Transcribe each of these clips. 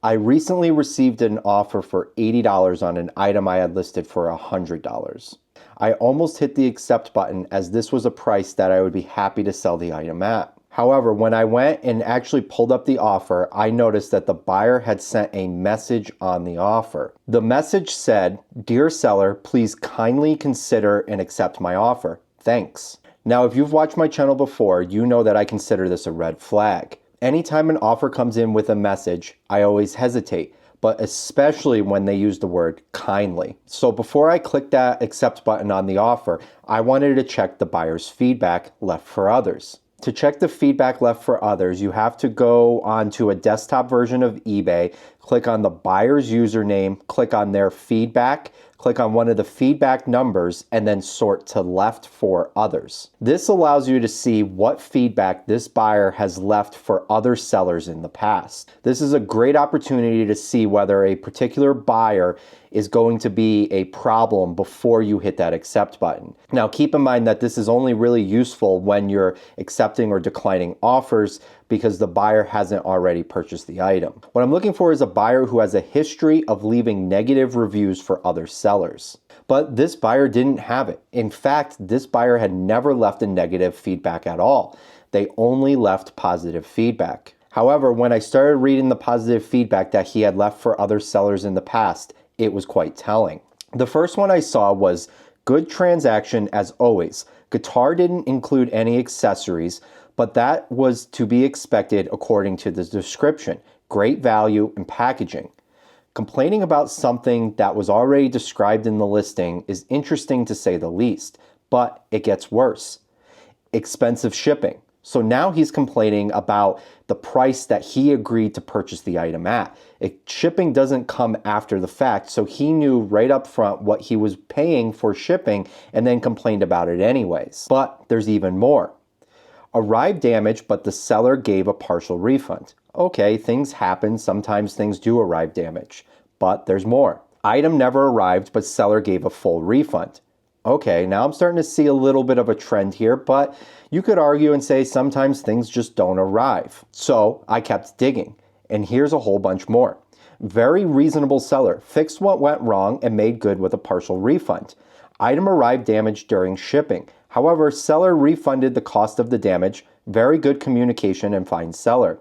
I recently received an offer for $80 on an item I had listed for $100. I almost hit the accept button as this was a price that I would be happy to sell the item at. However, when I went and actually pulled up the offer, I noticed that the buyer had sent a message on the offer. The message said, "Dear seller, please kindly consider and accept my offer. Thanks." Now, if you've watched my channel before, you know that I consider this a red flag. Anytime an offer comes in with a message, I always hesitate, but especially when they use the word kindly. So before I click that accept button on the offer, I wanted to check the buyer's feedback left for others. To check the feedback left for others, you have to go onto a desktop version of eBay, click on the buyer's username, click on their feedback, click on one of the feedback numbers, and then sort to left for others. This allows you to see what feedback this buyer has left for other sellers in the past. This is a great opportunity to see whether a particular buyer is going to be a problem before you hit that accept button. Now, keep in mind that this is only really useful when you're accepting or declining offers because the buyer hasn't already purchased the item. What I'm looking for is a buyer who has a history of leaving negative reviews for other sellers. But this buyer didn't have it. In fact, this buyer had never left a negative feedback at all. They only left positive feedback. However, when I started reading the positive feedback that he had left for other sellers in the past, it was quite telling. The first one I saw was, "Good transaction as always. Guitar didn't include any accessories, but that was to be expected according to the description. Great value and packaging." Complaining about something that was already described in the listing is interesting to say the least, but it gets worse. Expensive shipping. So now he's complaining about the price that he agreed to purchase the item at. Shipping doesn't come after the fact, so he knew right up front what he was paying for shipping and then complained about it anyways. But there's even more. Arrived damaged, but the seller gave a partial refund. Okay, things happen. Sometimes things do arrive damaged, but there's more. Item never arrived, but seller gave a full refund. Okay, now I'm starting to see a little bit of a trend here, but you could argue and say sometimes things just don't arrive. So I kept digging, and here's a whole bunch more. Very reasonable seller, fixed what went wrong and made good with a partial refund. Item arrived damaged during shipping. However, seller refunded the cost of the damage. Very good communication and fine seller.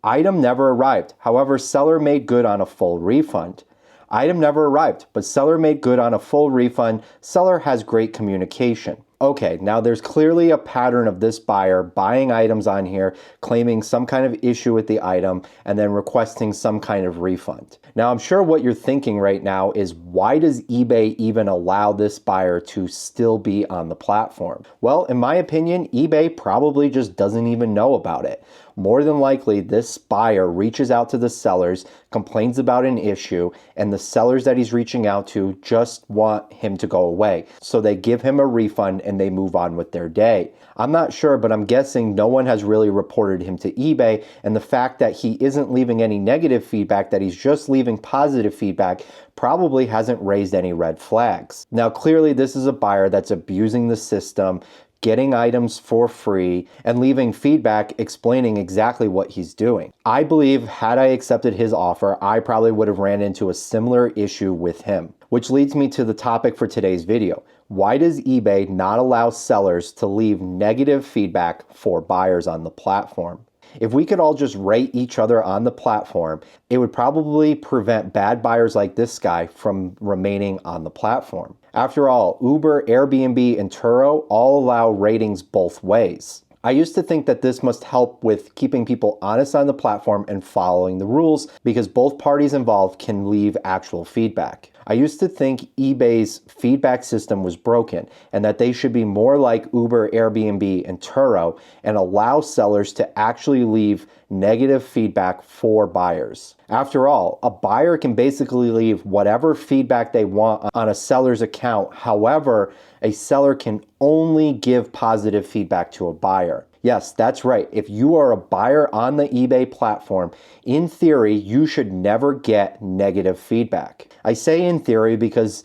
Item never arrived. However, seller made good on a full refund. Item never arrived, but seller made good on a full refund. Seller has great communication. Okay, now there's clearly a pattern of this buyer buying items on here, claiming some kind of issue with the item, and then requesting some kind of refund. Now, I'm sure what you're thinking right now is, why does eBay even allow this buyer to still be on the platform? Well, in my opinion, eBay probably just doesn't even know about it. More than likely, this buyer reaches out to the sellers, complains about an issue, and the sellers that he's reaching out to just want him to go away. So they give him a refund and they move on with their day. I'm not sure, but I'm guessing no one has really reported him to eBay, and the fact that he isn't leaving any negative feedback, that he's just leaving positive feedback, probably hasn't raised any red flags. Now, clearly this is a buyer that's abusing the system, getting items for free, and leaving feedback explaining exactly what he's doing. I believe had I accepted his offer, I probably would have ran into a similar issue with him. Which leads me to the topic for today's video. Why does eBay not allow sellers to leave negative feedback for buyers on the platform? If we could all just rate each other on the platform, it would probably prevent bad buyers like this guy from remaining on the platform. After all, Uber, Airbnb, and Turo all allow ratings both ways. I used to think that this must help with keeping people honest on the platform and following the rules, because both parties involved can leave actual feedback. I used to think eBay's feedback system was broken and that they should be more like Uber, Airbnb, and Turo and allow sellers to actually leave negative feedback for buyers. After all, a buyer can basically leave whatever feedback they want on a seller's account. However, a seller can only give positive feedback to a buyer. Yes, that's right. If you are a buyer on the eBay platform, in theory, you should never get negative feedback. I say in theory because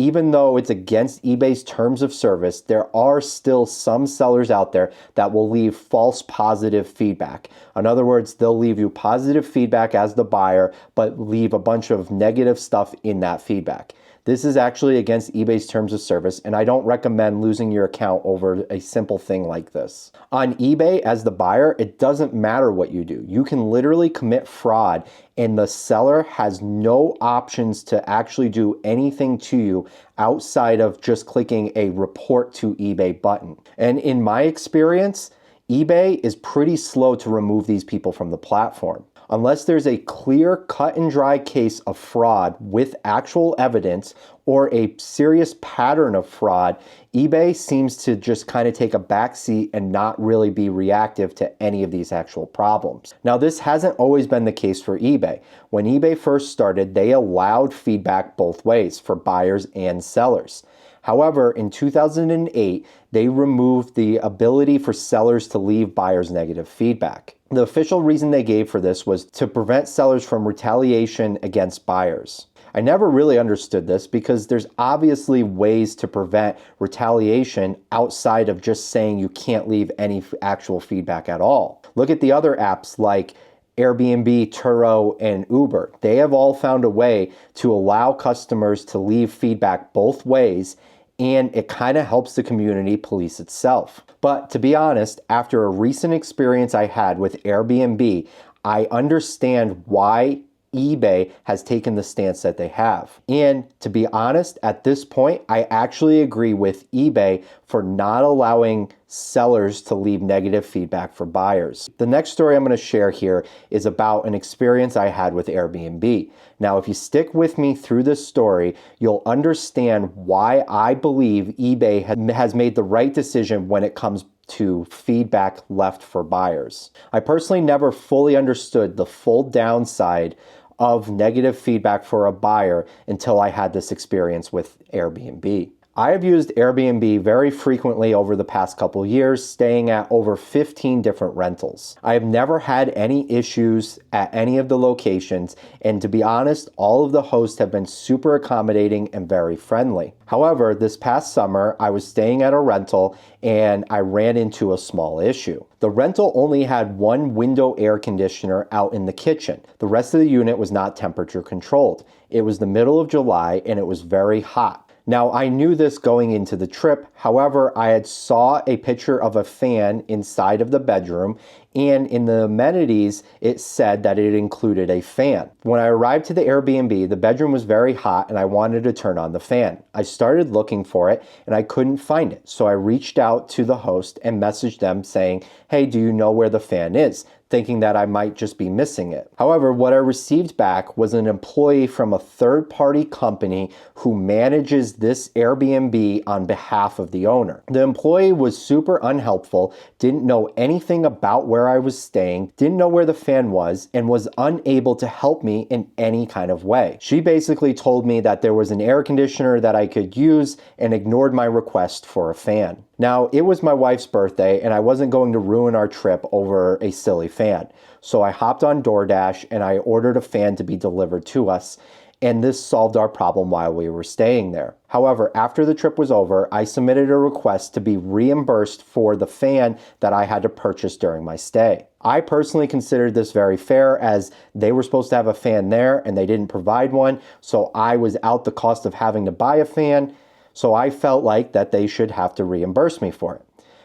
even though it's against eBay's terms of service, there are still some sellers out there that will leave false positive feedback. In other words, they'll leave you positive feedback as the buyer, but leave a bunch of negative stuff in that feedback. This is actually against eBay's terms of service, and I don't recommend losing your account over a simple thing like this. On eBay, as the buyer, it doesn't matter what you do. You can literally commit fraud, and the seller has no options to actually do anything to you outside of just clicking a report to eBay button. And in my experience, eBay is pretty slow to remove these people from the platform. Unless there's a clear cut and dry case of fraud with actual evidence or a serious pattern of fraud, eBay seems to just kind of take a backseat and not really be reactive to any of these actual problems. Now, this hasn't always been the case for eBay. When eBay first started, they allowed feedback both ways for buyers and sellers. However, in 2008, they removed the ability for sellers to leave buyers negative feedback. The official reason they gave for this was to prevent sellers from retaliation against buyers. I never really understood this because there's obviously ways to prevent retaliation outside of just saying you can't leave any actual feedback at all. Look at the other apps like Airbnb, Turo, and Uber. They have all found a way to allow customers to leave feedback both ways, and it kind of helps the community police itself. But to be honest, after a recent experience I had with Airbnb, I understand why eBay has taken the stance that they have. And to be honest, at this point, I actually agree with eBay for not allowing sellers to leave negative feedback for buyers. The next story I'm going to share here is about an experience I had with Airbnb. Now, if you stick with me through this story, you'll understand why I believe eBay has made the right decision when it comes to feedback left for buyers. I personally never fully understood the full downside of negative feedback for a buyer until I had this experience with Airbnb. I have used Airbnb very frequently over the past couple years, staying at over 15 different rentals. I have never had any issues at any of the locations, and to be honest, all of the hosts have been super accommodating and very friendly. However, this past summer, I was staying at a rental and I ran into a small issue. The rental only had one window air conditioner out in the kitchen. The rest of the unit was not temperature controlled. It was the middle of July and it was very hot. Now, I knew this going into the trip. However, I had saw a picture of a fan inside of the bedroom, and in the amenities, it said that it included a fan. When I arrived to the Airbnb, the bedroom was very hot and I wanted to turn on the fan. I started looking for it and I couldn't find it. So I reached out to the host and messaged them saying, "Hey, do you know where the fan is?" thinking that I might just be missing it. However, what I received back was an employee from a third-party company who manages this Airbnb on behalf of the owner. The employee was super unhelpful, didn't know anything about where I was staying, didn't know where the fan was, and was unable to help me in any kind of way. She basically told me that there was an air conditioner that I could use and ignored my request for a fan. Now, it was my wife's birthday and I wasn't going to ruin our trip over a silly fan. So I hopped on DoorDash and I ordered a fan to be delivered to us, and this solved our problem while we were staying there. However, after the trip was over, I submitted a request to be reimbursed for the fan that I had to purchase during my stay. I personally considered this very fair, as they were supposed to have a fan there and they didn't provide one, so I was out the cost of having to buy a fan. So I felt like that they should have to reimburse me for it.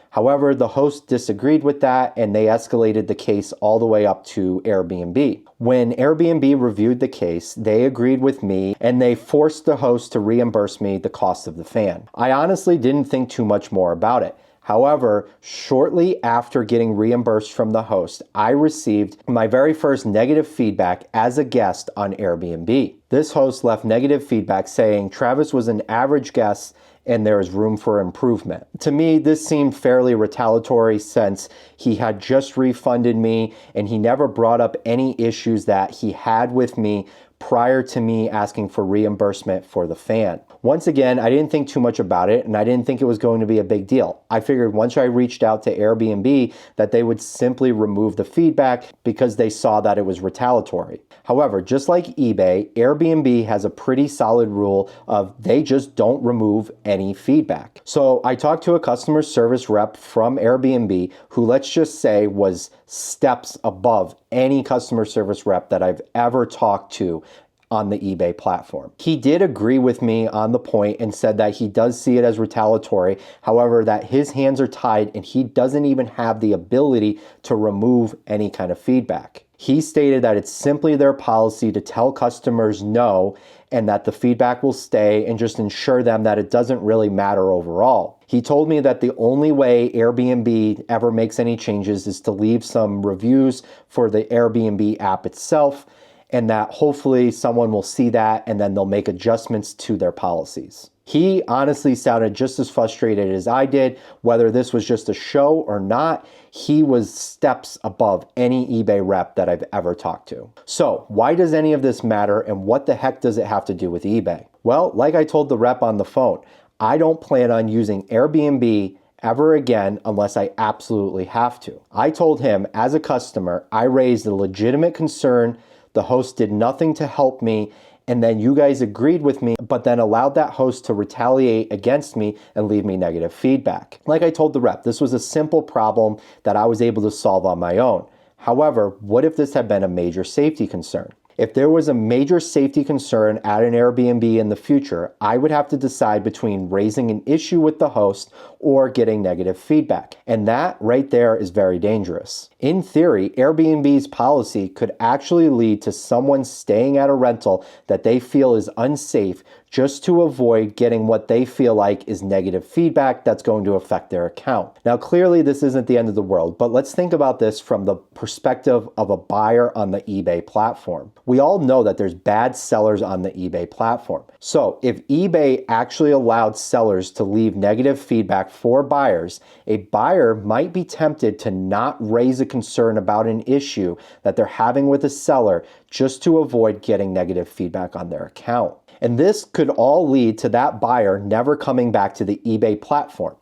However, the host disagreed with that and they escalated the case all the way up to Airbnb. When Airbnb reviewed the case, they agreed with me and they forced the host to reimburse me the cost of the fan. I honestly didn't think too much more about it. However, shortly after getting reimbursed from the host, I received my very first negative feedback as a guest on Airbnb. This host left negative feedback saying Travis was an average guest and there is room for improvement. To me, this seemed fairly retaliatory since he had just refunded me and he never brought up any issues that he had with me prior to me asking for reimbursement for the fan. Once again, I didn't think too much about it, and I didn't think it was going to be a big deal. I figured once I reached out to Airbnb that they would simply remove the feedback because they saw that it was retaliatory. However, just like eBay, Airbnb has a pretty solid rule of they just don't remove any feedback. So I talked to a customer service rep from Airbnb who, let's just say, was steps above any customer service rep that I've ever talked to on the eBay platform. He did agree with me on the point and said that he does see it as retaliatory, however, that his hands are tied and he doesn't even have the ability to remove any kind of feedback. He stated that it's simply their policy to tell customers no and that the feedback will stay and just ensure them that it doesn't really matter overall. He told me that the only way Airbnb ever makes any changes is to leave some reviews for the Airbnb app itself, and that hopefully someone will see that and then they'll make adjustments to their policies. He honestly sounded just as frustrated as I did. Whether this was just a show or not, he was steps above any eBay rep that I've ever talked to. So why does any of this matter, and what the heck does it have to do with eBay? Well, like I told the rep on the phone, I don't plan on using Airbnb ever again unless I absolutely have to. I told him as a customer, I raised a legitimate concern. The host did nothing to help me, and then you guys agreed with me, but then allowed that host to retaliate against me and leave me negative feedback. Like I told the rep, this was a simple problem that I was able to solve on my own. However, what if this had been a major safety concern? If there was a major safety concern at an Airbnb in the future, I would have to decide between raising an issue with the host or getting negative feedback. And that right there is very dangerous. In theory, Airbnb's policy could actually lead to someone staying at a rental that they feel is unsafe just to avoid getting what they feel like is negative feedback that's going to affect their account. Now, clearly this isn't the end of the world, but let's think about this from the perspective of a buyer on the eBay platform. We all know that there's bad sellers on the eBay platform. So if eBay actually allowed sellers to leave negative feedback for buyers, a buyer might be tempted to not raise a concern about an issue that they're having with a seller just to avoid getting negative feedback on their account. And this could all lead to that buyer never coming back to the eBay platform.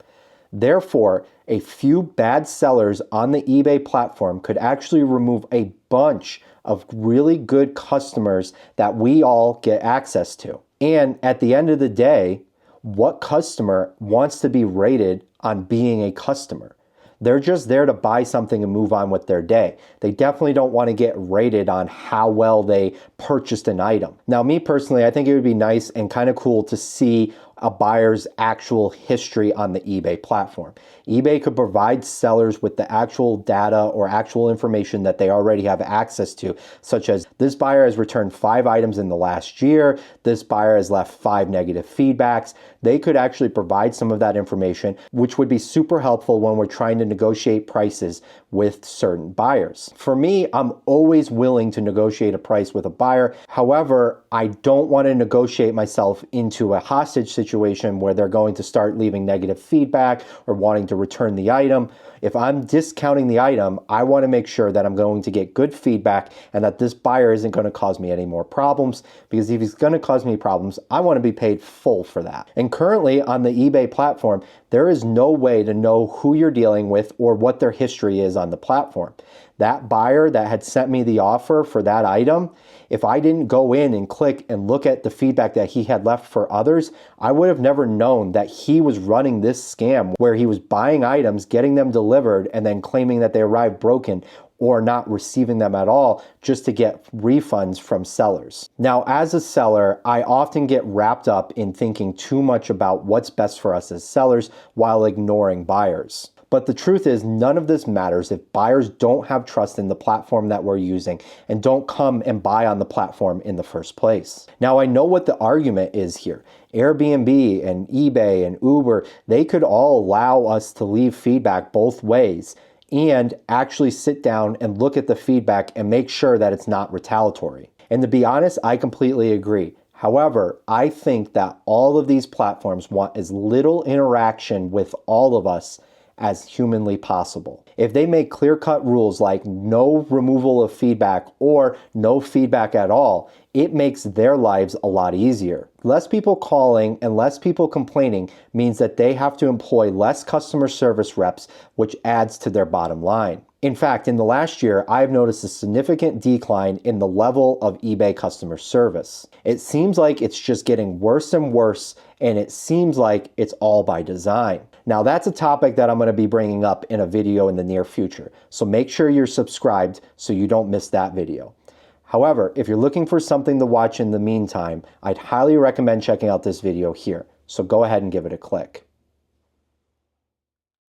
Therefore, a few bad sellers on the eBay platform could actually remove a bunch of really good customers that we all get access to. And at the end of the day, what customer wants to be rated on being a customer? They're just there to buy something and move on with their day. They definitely don't want to get rated on how well they purchased an item. Now, me personally, I think it would be nice and kind of cool to see a buyer's actual history on the eBay platform. eBay could provide sellers with the actual data or actual information that they already have access to, such as this buyer has returned 5 items in the last year, this buyer has left 5 negative feedbacks. They could actually provide some of that information, which would be super helpful when we're trying to negotiate prices with certain buyers. For me, I'm always willing to negotiate a price with a buyer. However, I don't want to negotiate myself into a hostage situation where they're going to start leaving negative feedback or wanting to return the item. If I'm discounting the item, I want to make sure that I'm going to get good feedback and that this buyer isn't going to cause me any more problems, because if he's going to cause me problems, I want to be paid full for that. And currently on the eBay platform, there is no way to know who you're dealing with or what their history is on the platform. That buyer that had sent me the offer for that item, if I didn't go in and click and look at the feedback that he had left for others, I would have never known that he was running this scam where he was buying items, getting them delivered, and then claiming that they arrived broken or not receiving them at all just to get refunds from sellers. Now, as a seller, I often get wrapped up in thinking too much about what's best for us as sellers while ignoring buyers. But the truth is, none of this matters if buyers don't have trust in the platform that we're using and don't come and buy on the platform in the first place. Now, I know what the argument is here. Airbnb and eBay and Uber, they could all allow us to leave feedback both ways and actually sit down and look at the feedback and make sure that it's not retaliatory. And to be honest, I completely agree. However, I think that all of these platforms want as little interaction with all of us as humanly possible. If they make clear-cut rules like no removal of feedback or no feedback at all, it makes their lives a lot easier. Less people calling and less people complaining means that they have to employ less customer service reps, which adds to their bottom line. In fact, in the last year, I've noticed a significant decline in the level of eBay customer service. It seems like it's just getting worse and worse, and it seems like it's all by design. Now, that's a topic that I'm going to be bringing up in a video in the near future, so make sure you're subscribed so you don't miss that video. However, if you're looking for something to watch in the meantime, I'd highly recommend checking out this video here, so go ahead and give it a click.